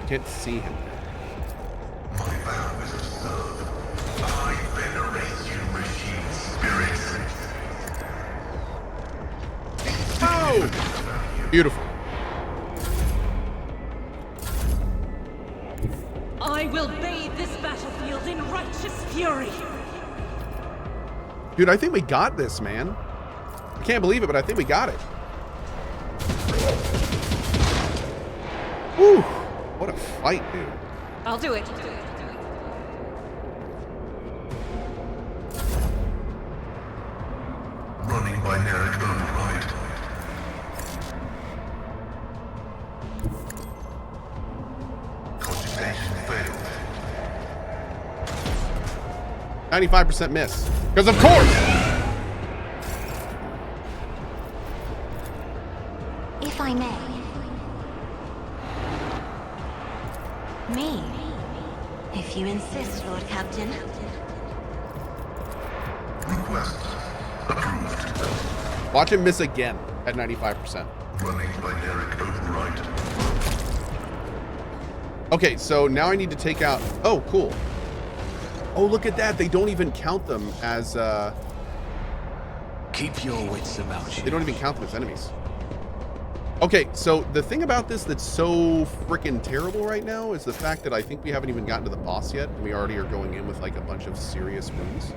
Can't see him. My vow is to serve. I venerate you, machine spirits. Oh! Beautiful. I will bathe this battlefield in righteous fury. Dude, I think we got this, man. I can't believe it, but I think we got it. Whew. What a fight, dude. I'll do it. Running binaric override. Cogitation failed. 95% miss. Because of course! If I may. Me? If you insist, Lord Captain. Request approved. Watch him miss again at 95%. Running binaric override. Okay, so now I need to take out... Oh, cool. Oh, look at that. They don't even count them as... Keep your wits about you. They don't even count them as enemies. Okay, so the thing about this that's so freaking terrible right now is the fact that I think we haven't even gotten to the boss yet, and we already are going in with like a bunch of serious wounds.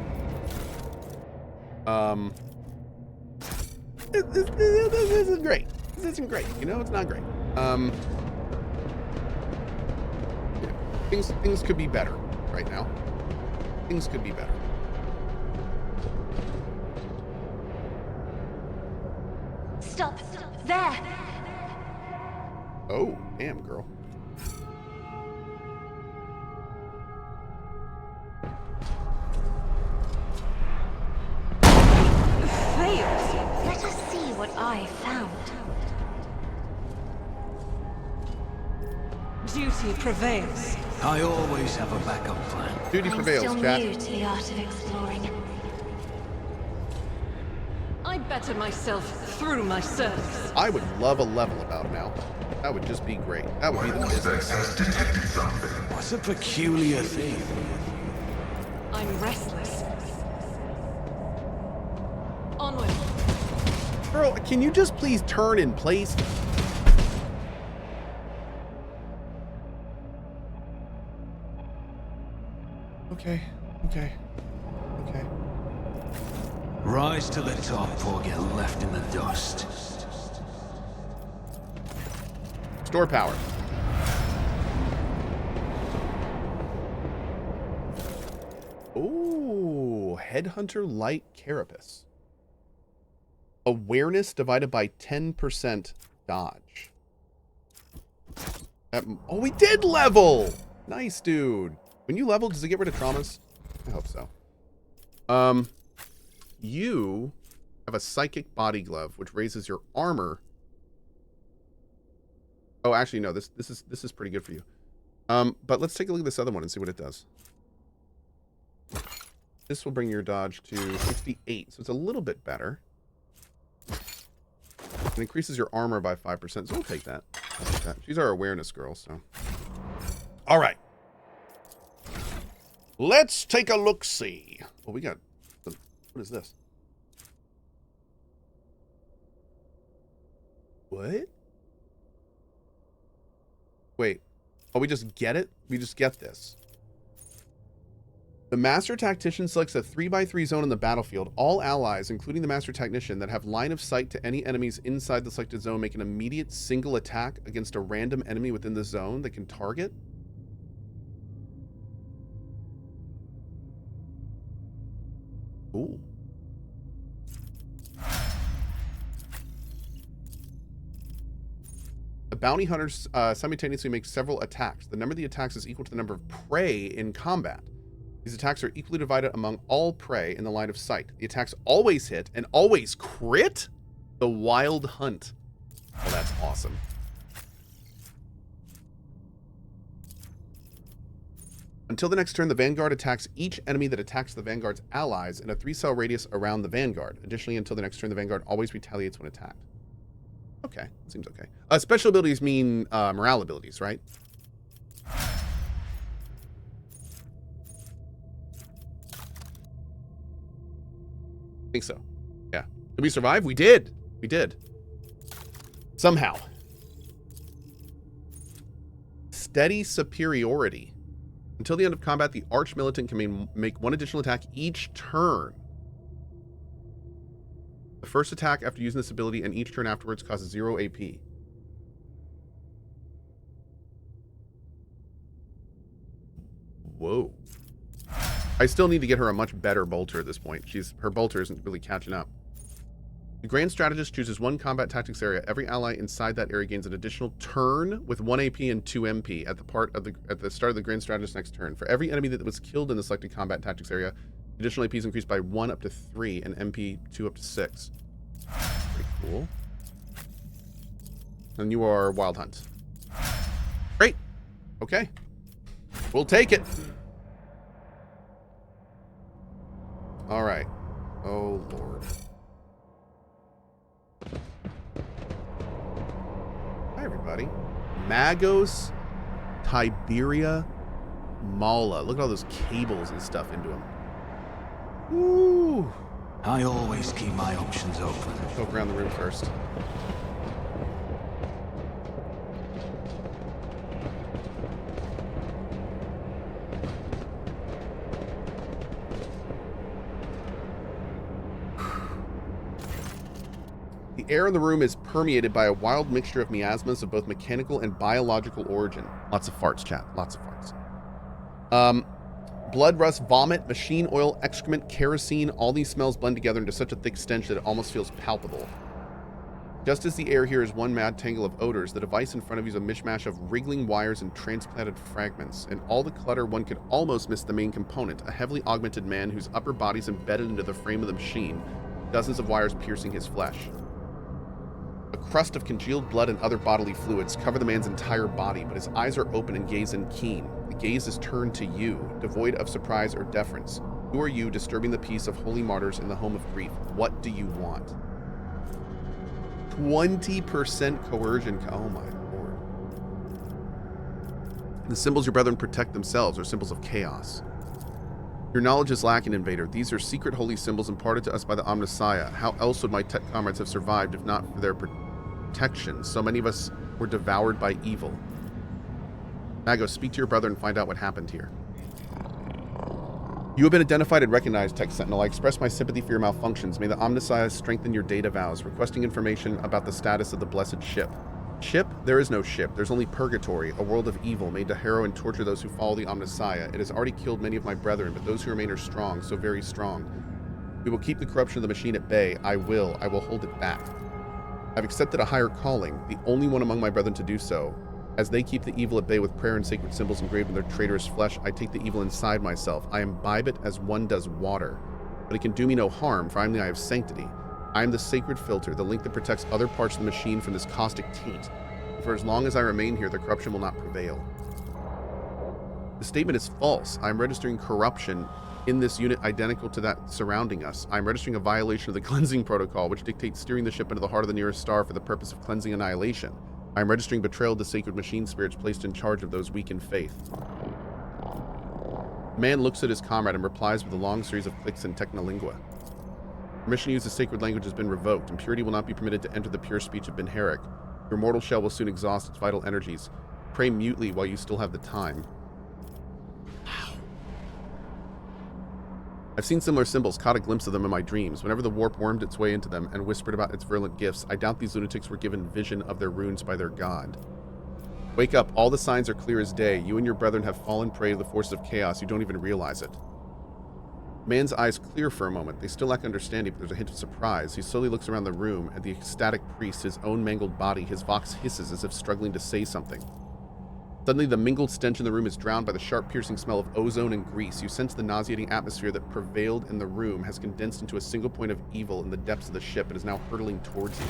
This is great. This isn't great. You know, it's not great. Yeah, things could be better right now. Things could be better. Stop. There. Oh, damn, girl. Failed. Let us see what I found. Duty prevails. I always have a backup plan. Duty prevails, I'm still chat. new to the art of exploring. I better myself through my service. I would love a level about now. That would just be great. That would be the Vortex business. has detected something. What's a peculiar thing? I'm restless. Onward. Girl, can you just please turn in place? Okay, okay, okay. Rise to the top or get left in the dust. Store power. Ooh, Headhunter Light Carapace. Awareness divided by 10% dodge. Oh, we did level! Nice, dude. When you level, does it get rid of traumas? I hope so. You have a Psychic Body Glove, which raises your armor. Oh, actually, no. This is pretty good for you. But let's take a look at this other one and see what it does. This will bring your dodge to 68, so it's a little bit better. It increases your armor by 5%, so we'll take that. She's our awareness girl, so. All right. Let's take a look-see. Oh, we got... What is this? What? Wait. Oh, we just get it? We just get this. The Master Tactician selects a 3x3 zone in the battlefield. All allies, including the Master Technician, that have line of sight to any enemies inside the selected zone make an immediate single attack against a random enemy within the zone they can target. Ooh. The bounty hunters simultaneously make several attacks. The number of the attacks is equal to the number of prey in combat. These attacks are equally divided among all prey in the line of sight. The attacks always hit and always crit. The Wild Hunt. Oh, that's awesome. Until the next turn, the Vanguard attacks each enemy that attacks the Vanguard's allies in a 3-cell radius around the Vanguard. Additionally, until the next turn, the Vanguard always retaliates when attacked. Okay, seems okay. Special abilities mean morale abilities, right? I think so. Yeah. Did we survive? We did. We did. Somehow. Steady superiority. Until the end of combat, the Arch Militant can make one additional attack each turn. The first attack after using this ability and each turn afterwards causes 0 AP. Whoa. I still need to get her a much better bolter at this point. Her bolter isn't really catching up. The Grand Strategist chooses one combat tactics area. Every ally inside that area gains an additional turn with 1 AP and 2 MP at the start of the Grand Strategist's next turn. For every enemy that was killed in the selected combat tactics area, additional AP is increased by 1 up to 3 and MP 2 up to 6. Pretty cool. And you are Wild Hunt. Great. Okay. We'll take it. All right. Oh, Lord. Hi, everybody. Magos, Tiberia, Mala. Look at all those cables and stuff into them. Woo! I always keep my options open. Poke around the room first. The air in the room is permeated by a wild mixture of miasmas of both mechanical and biological origin. Lots of farts, chat. Lots of farts. Blood, rust, vomit, machine oil, excrement, kerosene, all these smells blend together into such a thick stench that it almost feels palpable. Just as the air here is one mad tangle of odors, the device in front of you is a mishmash of wriggling wires and transplanted fragments. In all the clutter, one could almost miss the main component, a heavily augmented man whose upper body is embedded into the frame of the machine, dozens of wires piercing his flesh. A crust of congealed blood and other bodily fluids cover the man's entire body, but his eyes are open and gaze in keen. The gaze is turned to you, devoid of surprise or deference. Who are you, disturbing the peace of holy martyrs in the home of grief? What do you want? 20% coercion. Oh my lord. The symbols your brethren protect themselves are symbols of chaos. Your knowledge is lacking, Invader. These are secret holy symbols imparted to us by the Omnissiah. How else would my tech comrades have survived if not for their protection? So many of us were devoured by evil. Magos, speak to your brother and find out what happened here. You have been identified and recognized, Tech Sentinel. I express my sympathy for your malfunctions. May the Omnissiah strengthen your data vows, requesting information about the status of the blessed ship. Ship? There is no ship. There's only purgatory, a world of evil made to harrow and torture those who follow the Omnissiah. It has already killed many of my brethren, but those who remain are strong, so very strong. We will keep the corruption of the machine at bay. I will hold it back. I've accepted a higher calling, the only one among my brethren to do so. As they keep the evil at bay with prayer and sacred symbols engraved in their traitorous flesh, I take the evil inside myself. I imbibe it as one does water. But it can do me no harm, for I am the eye of sanctity. I am the sacred filter, the link that protects other parts of the machine from this caustic taint. And for as long as I remain here, the corruption will not prevail. The statement is false. I am registering corruption in this unit identical to that surrounding us. I am registering a violation of the cleansing protocol, which dictates steering the ship into the heart of the nearest star for the purpose of cleansing annihilation. I am registering betrayal of the sacred machine spirits placed in charge of those weak in faith. The man looks at his comrade and replies with a long series of clicks in Technolingua. Permission to use the sacred language has been revoked. Impurity will not be permitted to enter the pure speech of Benheric. Your mortal shell will soon exhaust its vital energies. Pray mutely while you still have the time. I've seen similar symbols, caught a glimpse of them in my dreams. Whenever the warp wormed its way into them and whispered about its virulent gifts, I doubt these lunatics were given vision of their runes by their god. Wake up, all the signs are clear as day. You and your brethren have fallen prey to the forces of chaos. You don't even realize it. Man's eyes clear for a moment. They still lack understanding, but there's a hint of surprise. He slowly looks around the room at the ecstatic priest, his own mangled body. His vox hisses as if struggling to say something. Suddenly, the mingled stench in the room is drowned by the sharp, piercing smell of ozone and grease. You sense the nauseating atmosphere that prevailed in the room has condensed into a single point of evil in the depths of the ship and is now hurtling towards you.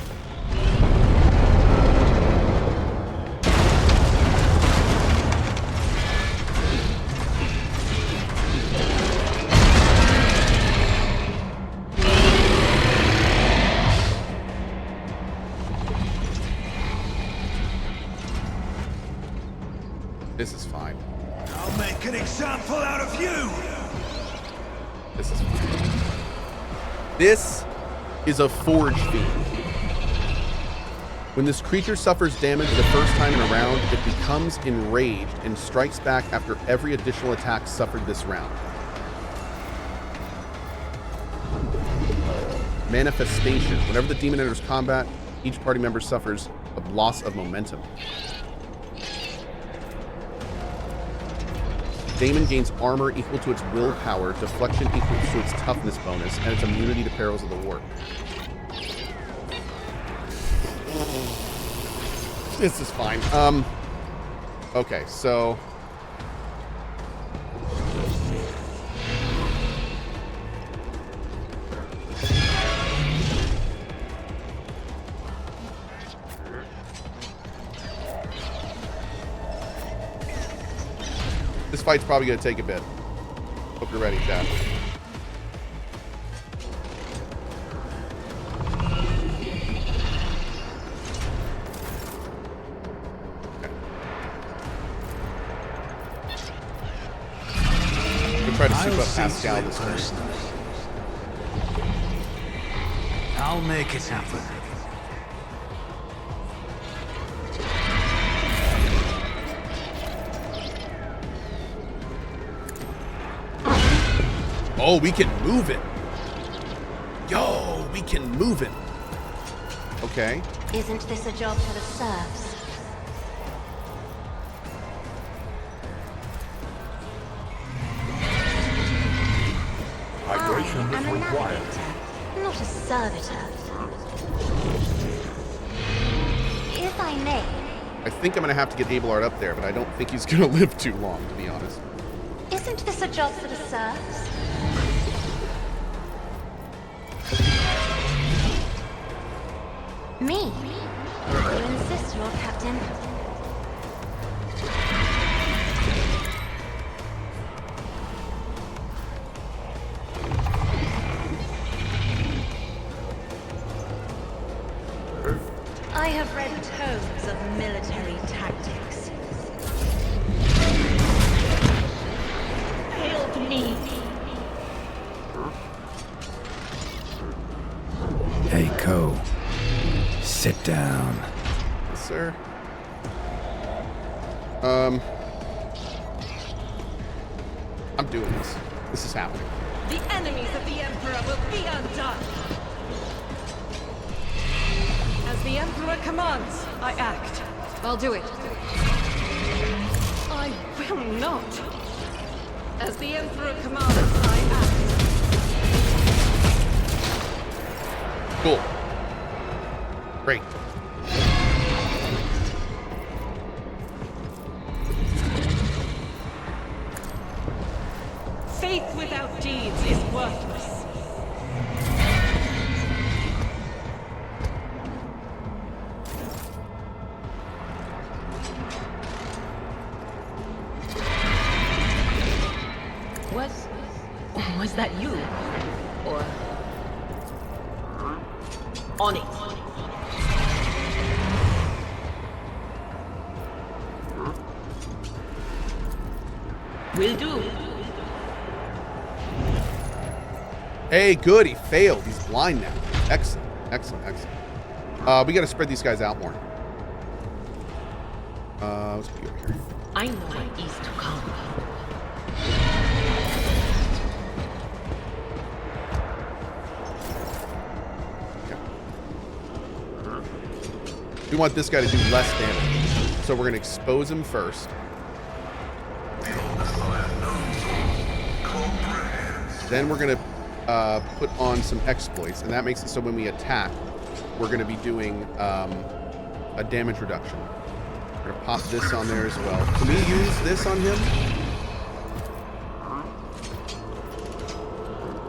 This is fine. I'll make an example out of you! This is fine. This is a Forge Fiend. When this creature suffers damage the first time in a round, it becomes enraged and strikes back after every additional attack suffered this round. Manifestation. Whenever the demon enters combat, each party member suffers a loss of momentum. Daemon gains armor equal to its willpower, deflection equal to its toughness bonus, and its immunity to perils of the war. This is fine. Okay, so... This fight's probably going to take a bit. Hope you're ready, Chad. We'll try to soup up Pascal this turn. I'll make it happen. Oh, we can move it. Yo, we can move it. Okay. Isn't this a job for the serfs? Hydration I'm is a required. navigator, not a servitor. If I may. I think I'm going to have to get Abelard up there, but I don't think he's going to live too long, to be honest. Isn't this a job for the serfs? Me? You insist, Lord Captain. I have read tomes of military tactics. Hail to me! Hey, Cohh. Sit down. Yes, sir. I'm doing this. This is happening. The enemies of the Emperor will be undone. As the Emperor commands, I act. I'll do it. I will not. As the Emperor commands, I act. Cool. Great. Faith without deeds is worthless. Was that you? Or... on it? Will do. Hey, good. He failed. He's blind now. Excellent. Excellent. Excellent. We got to spread these guys out more. Let's be over here. I know what is to come. We want this guy to do less damage. So we're going to expose him first. Then we're going to put on some exploits, and that makes it so when we attack, we're going to be doing a damage reduction. We're going to pop this on there as well. Can we use this on him?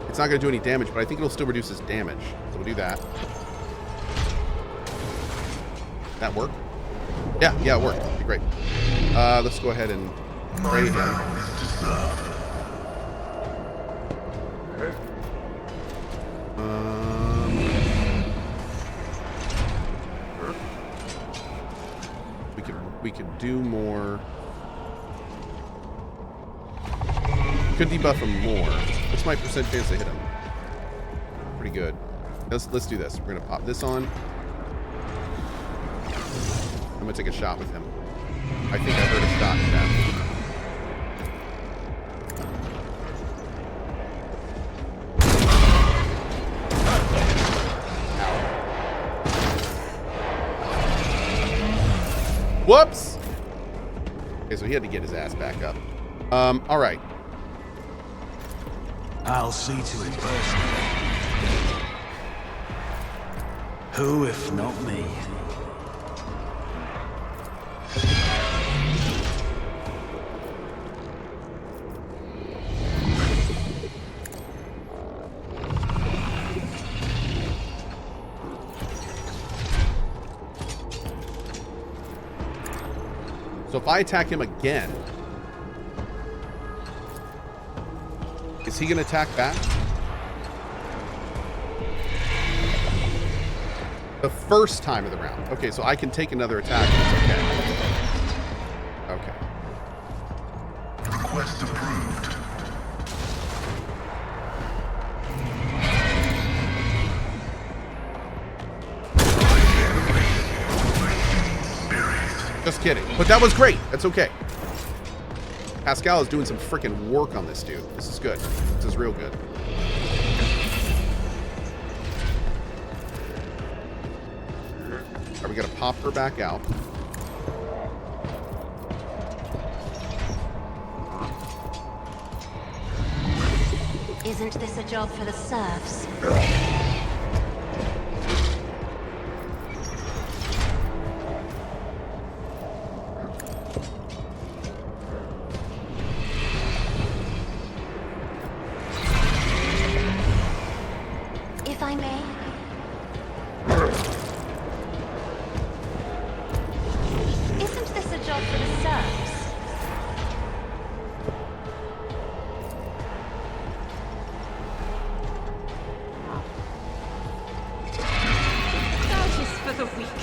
It's not going to do any damage, but I think it'll still reduce his damage. So we'll do that. That work? Yeah, it worked. Okay, great. Let's go ahead and pray him. We could do more. Could debuff him more. What's my percent chance to hit him? pretty good. Let's do this. We're gonna pop this on. I'm gonna take a shot with him. I think I heard a shot in that. Whoops! Okay, so he had to get his ass back up. All right. I'll see to it personally. Who if not me? So if I attack him again, is he going to attack back? The first time of the round. Okay, so I can take another attack. It's okay. Okay. Request approved. Just kidding. But that was great. That's okay. Pascal is doing some freaking work on this dude. This is good. This is real good. Are we gonna pop her back out? Isn't this a job for the serfs? If I may. Isn't this a job for the serfs? That is for the weak.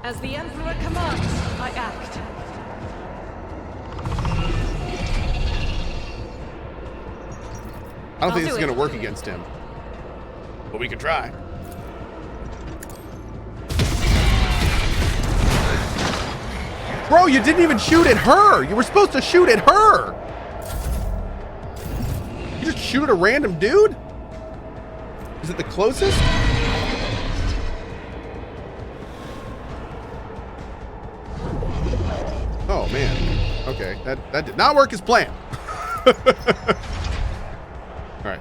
As the Emperor commands, I act. I don't think this do is going it. to work against him. But we could try. Bro, you didn't even shoot at her. You were supposed to shoot at her. You just shoot at a random dude? Is it the closest? Oh, man. Okay, that did not work as planned. All right.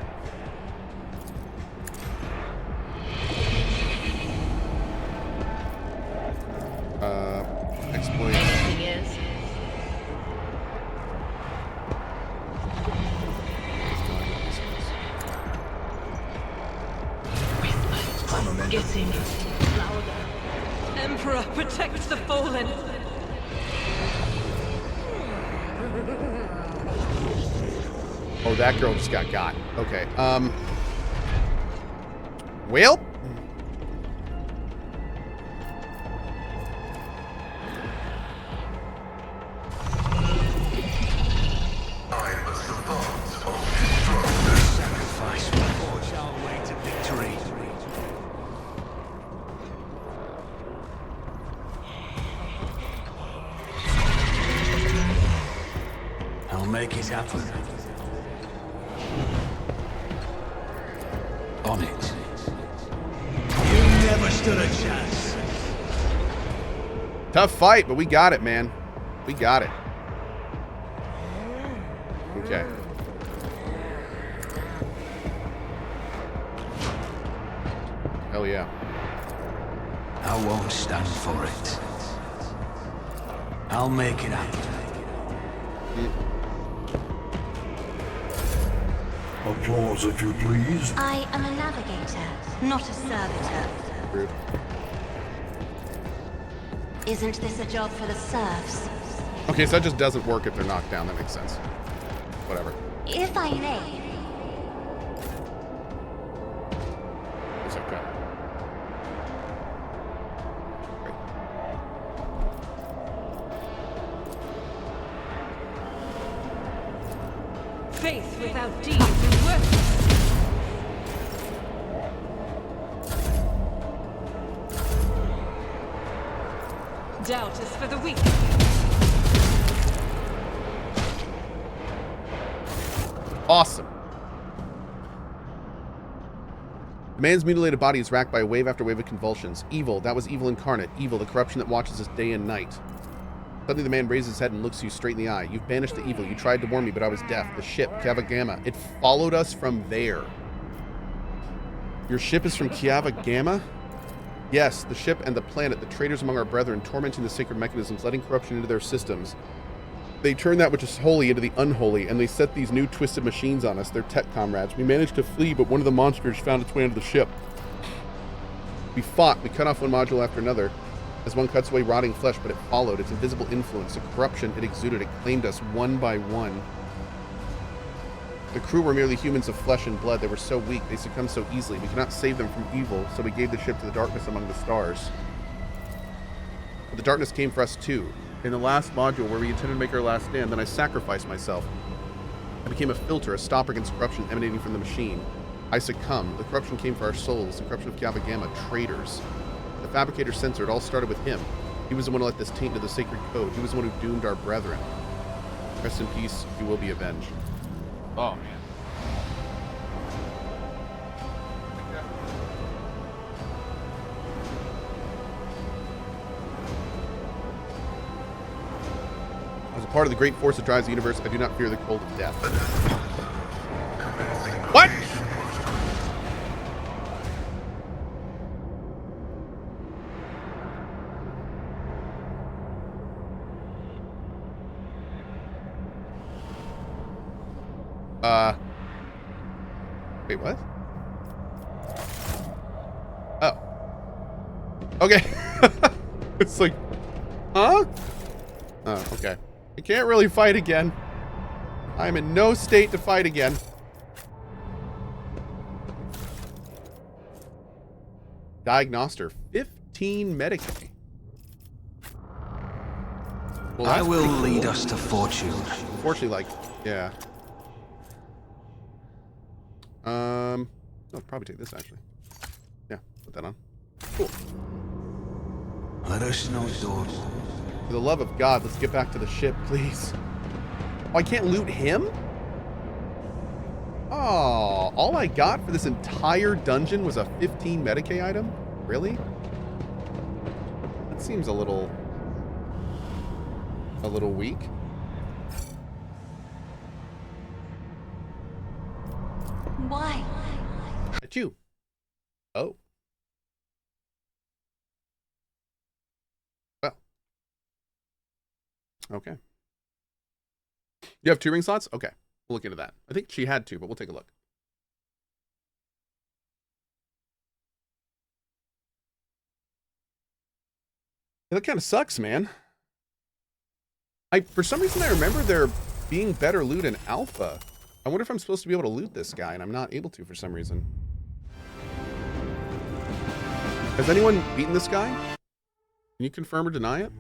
Exploit. Thing is, getting louder. Emperor, protect the fallen. Oh, that girl just got. Okay. Well. I'm a savant of destruction. Sacrifice will forge our way to victory. I'll make it happen. On it. You never stood a chance. Tough fight, but we got it, man. We got it. Okay. Hell yeah. I won't stand for it. I'll make it happen. Applause, if you please. I am a navigator, not a servitor. Rude. Isn't this a job for the serfs? Okay, so that just doesn't work if they're knocked down. That makes sense. Whatever. If I may. Faith without deeds is worthless. Doubt is for the weak. Awesome. The man's mutilated body is racked by wave after wave of convulsions. Evil, that was evil incarnate. Evil, the corruption that watches us day and night. Suddenly the man raises his head and looks you straight in the eye. You've banished the evil. You tried to warn me, but I was deaf. The ship, Kiava Gamma, it followed us from there. Your ship is from Kiava Gamma? Yes, the ship and the planet, the traitors among our brethren, tormenting the sacred mechanisms, letting corruption into their systems. They turn that which is holy into the unholy, and they set these new twisted machines on us. They're tech comrades. We managed to flee, but one of the monsters found its way onto the ship. We fought. We cut off one module after another. As one cuts away rotting flesh, but it followed. Its invisible influence, the corruption it exuded, it claimed us one by one. The crew were merely humans of flesh and blood. They were so weak. They succumbed so easily. We could not save them from evil, so we gave the ship to the darkness among the stars. But the darkness came for us too. In the last module where we intended to make our last stand, then I sacrificed myself. I became a filter, a stopper against corruption emanating from the machine. I succumbed. The corruption came for our souls, the corruption of Kiava Gamma, traitors. The fabricator sensor, it all started with him. He was the one who let this taint into the sacred code. He was the one who doomed our brethren. Rest in peace, you will be avenged. Oh, man. As a part of the great force that drives the universe, I do not fear the cold of death. What? Wait, what? Oh. Okay. It's like, huh? Oh, okay. I can't really fight again. I'm in no state to fight again. Diagnoster, 15 Medicaid. Well, I will cool. lead us to fortune. Unfortunately, like, yeah. I'll probably take this actually. Yeah, put that on. Cool. Let us know, Lord. For the love of God, let's get back to the ship, please. Oh, I can't loot him? Oh, all I got for this entire dungeon was a 15 Medicaid item? Really? That seems a little weak. Why? At you. Oh. Well. Okay. You have 2 ring slots? Okay. We'll look into that. I think she had 2, but we'll take a look. Yeah, that kind of sucks, man. For some reason, I remember there being better loot in Alpha. I wonder if I'm supposed to be able to loot this guy, and I'm not able to for some reason. Has anyone beaten this guy? Can you confirm or deny it?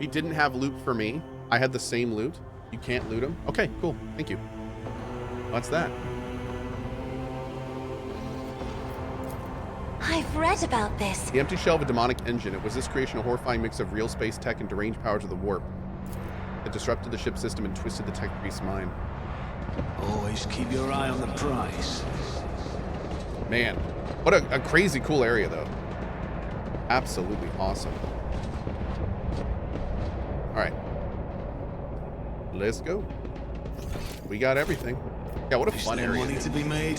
He didn't have loot for me. I had the same loot. You can't loot him? Okay, cool. Thank you. What's that? I've read about this. The empty shell of a demonic engine. It was this creation a horrifying mix of real space tech and deranged powers of the warp. It disrupted the ship's system and twisted the tech priest's mind. Always keep your eye on the prize. Man, what a crazy cool area, though. Absolutely awesome. All right. Let's go. We got everything. Yeah, what a fun Is there area. money to be made?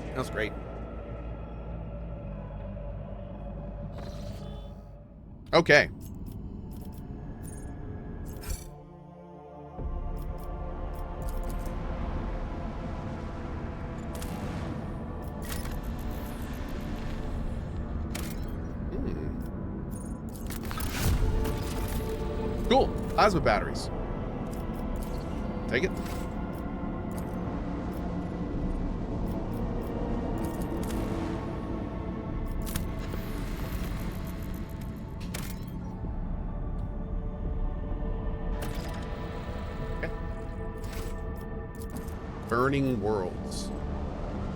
That was great. Okay. Cool. Plasma batteries. Take it. Burning Worlds.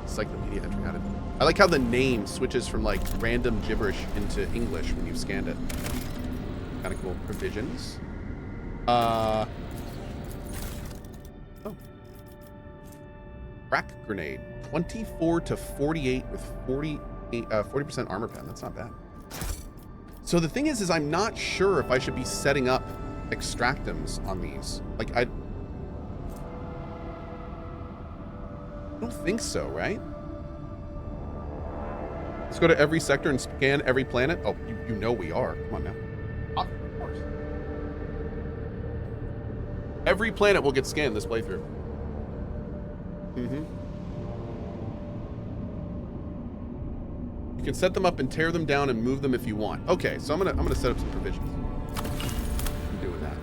Encyclopedia entry added. I like how the name switches from like random gibberish into English when you've scanned it. Kind of cool. Provisions. Oh. Crack grenade. 24 to 48 with 40% armor pen. That's not bad. So the thing is I'm not sure if I should be setting up extractums on these. Like I don't think so, right? Let's go to every sector and scan every planet. Oh, you know we are. Come on now. Of course. Every planet will get scanned this playthrough. You can set them up and tear them down and move them if you want. Okay, so I'm gonna set up some provisions. I'm doing that.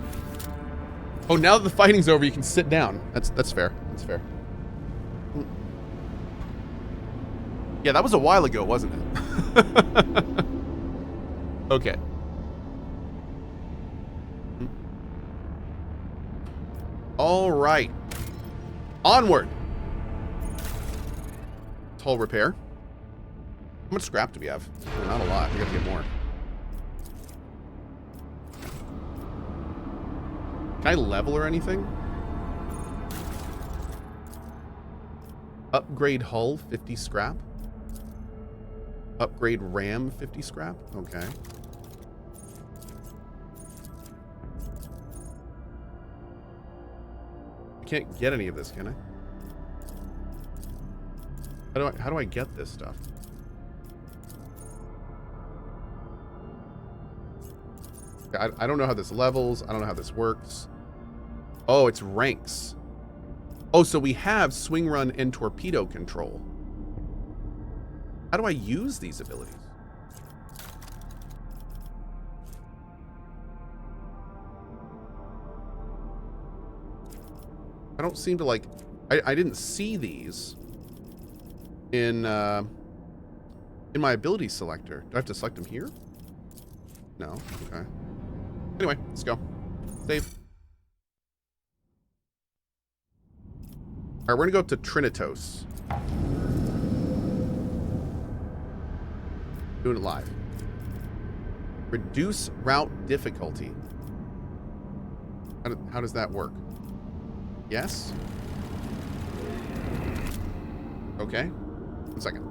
Oh, now that the fighting's over, you can sit down. That's fair. That's fair. Yeah, that was a while ago, wasn't it? Okay. All right. Onward. Hull repair. How much scrap do we have? Not a lot. We gotta get more. Can I level or anything? Upgrade hull, 50 scrap. Upgrade RAM, 50 scrap. Okay. I can't get any of this, can I? How do I get this stuff? I don't know how this levels. I don't know how this works. Oh, it's ranks. Oh, so we have swing run and torpedo control. How do I use these abilities? I don't seem to like... I didn't see these in my ability selector. Do I have to select them here? No. Okay. Anyway, let's go. Save. All right, we're gonna go up to Trinitos. Doing it live. Reduce route difficulty. How does that work? Yes? Okay. 1 second.